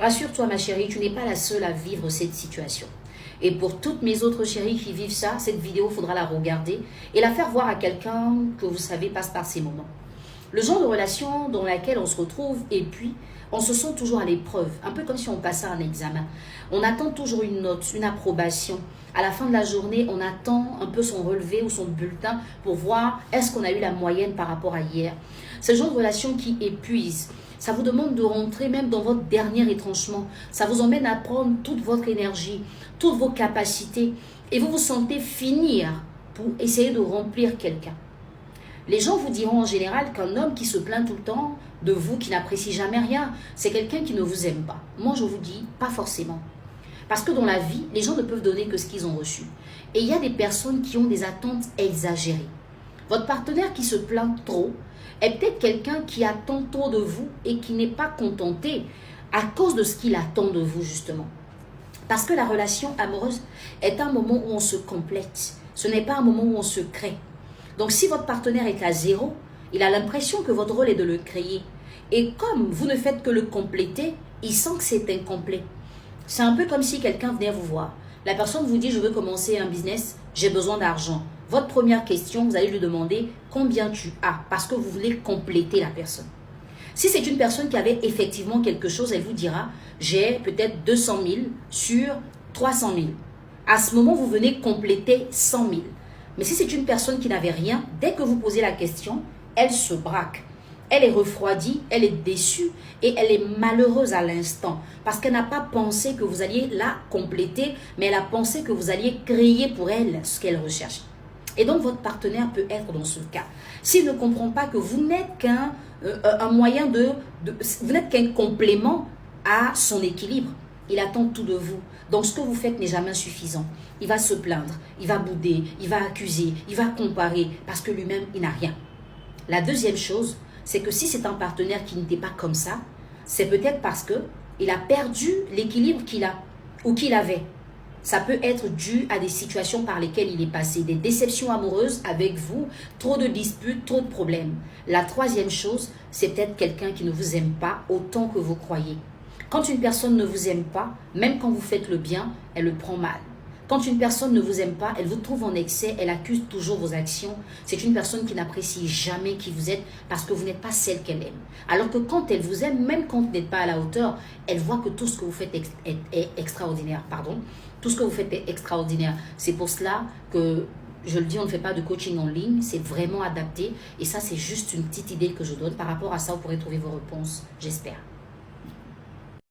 Rassure-toi ma chérie, tu n'es pas la seule à vivre cette situation. Et pour toutes mes autres chéries qui vivent ça, cette vidéo, il faudra la regarder et la faire voir à quelqu'un que vous savez passe par ces moments. Le genre de relation dans laquelle on se retrouve et puis on se sent toujours à l'épreuve, un peu comme si on passait un examen. On attend toujours une note, une approbation. À la fin de la journée, on attend un peu son relevé ou son bulletin pour voir est-ce qu'on a eu la moyenne par rapport à hier. C'est le genre de relation qui épuise. Ça vous demande de rentrer même dans votre dernier retranchement. Ça vous emmène à prendre toute votre énergie, toutes vos capacités. Et vous vous sentez finir pour essayer de remplir quelqu'un. Les gens vous diront en général qu'un homme qui se plaint tout le temps de vous, qui n'apprécie jamais rien, c'est quelqu'un qui ne vous aime pas. Moi, je vous dis, pas forcément. Parce que dans la vie, les gens ne peuvent donner que ce qu'ils ont reçu. Et il y a des personnes qui ont des attentes exagérées. Votre partenaire qui se plaint trop est peut-être quelqu'un qui attend trop de vous et qui n'est pas contenté à cause de ce qu'il attend de vous, justement. Parce que la relation amoureuse est un moment où on se complète. Ce n'est pas un moment où on se crée. Donc, si votre partenaire est à zéro, il a l'impression que votre rôle est de le créer. Et comme vous ne faites que le compléter, il sent que c'est incomplet. C'est un peu comme si quelqu'un venait vous voir. La personne vous dit, je veux commencer un business, j'ai besoin d'argent. Votre première question, vous allez lui demander combien tu as, parce que vous voulez compléter la personne. Si c'est une personne qui avait effectivement quelque chose, elle vous dira, j'ai peut-être 200 000 sur 300 000. À ce moment, vous venez compléter 100 000. Mais si c'est une personne qui n'avait rien, dès que vous posez la question, elle se braque. Elle est refroidie, elle est déçue et elle est malheureuse à l'instant. Parce qu'elle n'a pas pensé que vous alliez la compléter, mais elle a pensé que vous alliez créer pour elle ce qu'elle recherche. Et donc votre partenaire peut être dans ce cas. S'il ne comprend pas que vous n'êtes qu'un moyen vous n'êtes qu'un complément à son équilibre, il attend tout de vous. Donc ce que vous faites n'est jamais suffisant. Il va se plaindre, il va bouder, il va accuser, il va comparer parce que lui-même, il n'a rien. La deuxième chose, c'est que si c'est un partenaire qui n'était pas comme ça, c'est peut-être parce qu'il a perdu l'équilibre qu'il a ou qu'il avait. Ça peut être dû à des situations par lesquelles il est passé, des déceptions amoureuses avec vous, trop de disputes, trop de problèmes. La troisième chose, c'est peut-être quelqu'un qui ne vous aime pas autant que vous croyez. Quand une personne ne vous aime pas, même quand vous faites le bien, elle le prend mal. Quand une personne ne vous aime pas, elle vous trouve en excès, elle accuse toujours vos actions. C'est une personne qui n'apprécie jamais qui vous êtes parce que vous n'êtes pas celle qu'elle aime. Alors que quand elle vous aime, même quand vous n'êtes pas à la hauteur, elle voit que tout ce que vous faites est extraordinaire. Tout ce que vous faites est extraordinaire. C'est pour cela que, je le dis, on ne fait pas de coaching en ligne. C'est vraiment adapté. Et ça, c'est juste une petite idée que je donne. Par rapport à ça, vous pourrez trouver vos réponses, j'espère.